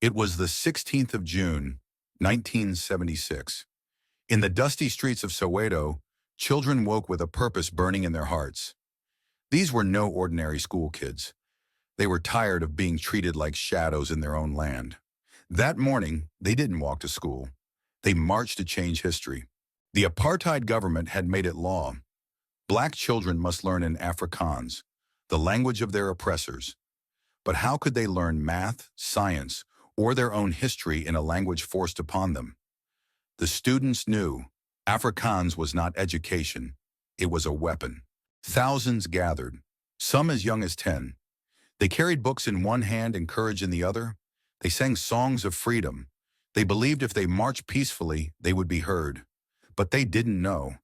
It was the 16th of June, 1976. In the dusty streets of Soweto, children woke with a purpose burning in their hearts. These were no ordinary school kids. They were tired of being treated like shadows in their own land. That morning, they didn't walk to school. They marched to change history. The Apartheid government had made it law. Black children must learn in Afrikaans, the language of their oppressors. But how could they learn math, science, or their own history in a language forced upon them? The students knew Afrikaans was not education, it was a weapon. Thousands gathered, some as young as 10. They carried books in one hand and courage in the other. They sang songs of freedom. They believed if they marched peacefully, they would be heard. But they didn't know.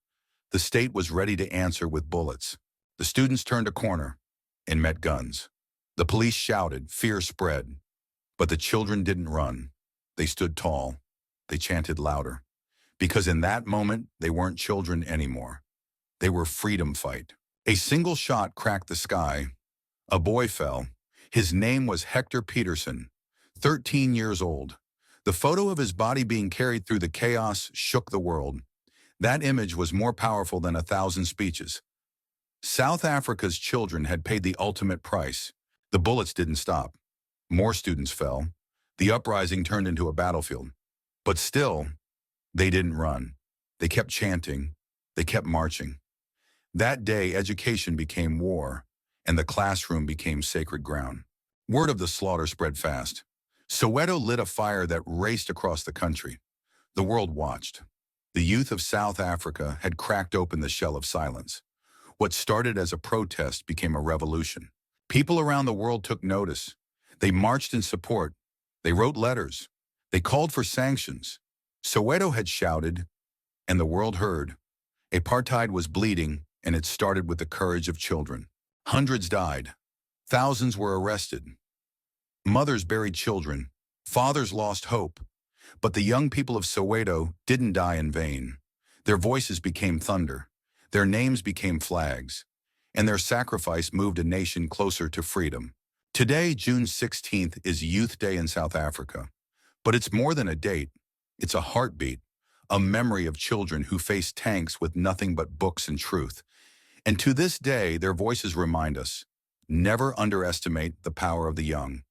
The state was ready to answer with bullets. The students turned a corner and met guns. The police shouted, fear spread. But the children didn't run. They stood tall. They chanted louder. Because in that moment, they weren't children anymore. They were freedom fight. A single shot cracked the sky. A boy fell. His name was Hector Pieterson, 13 years old. The photo of his body being carried through the chaos shook the world. That image was more powerful than 1,000 speeches. South Africa's children had paid the ultimate price. The bullets didn't stop. More students fell. The uprising turned into a battlefield. But still, they didn't run. They kept chanting. They kept marching. That day, education became war, and the classroom became sacred ground. Word of the slaughter spread fast. Soweto lit a fire that raced across the country. The world watched. The youth of South Africa had cracked open the shell of silence. What started as a protest became a revolution. People around the world took notice. They marched in support. They wrote letters. They called for sanctions. Soweto had shouted, and the world heard. Apartheid was bleeding, and it started with the courage of children. Hundreds died. Thousands were arrested. Mothers buried children. Fathers lost hope. But the young people of Soweto didn't die in vain. Their voices became thunder. Their names became flags. And their sacrifice moved a nation closer to freedom. Today, June 16th, is Youth Day in South Africa. But it's more than a date. It's a heartbeat, a memory of children who faced tanks with nothing but books and truth. And to this day, their voices remind us, never underestimate the power of the young.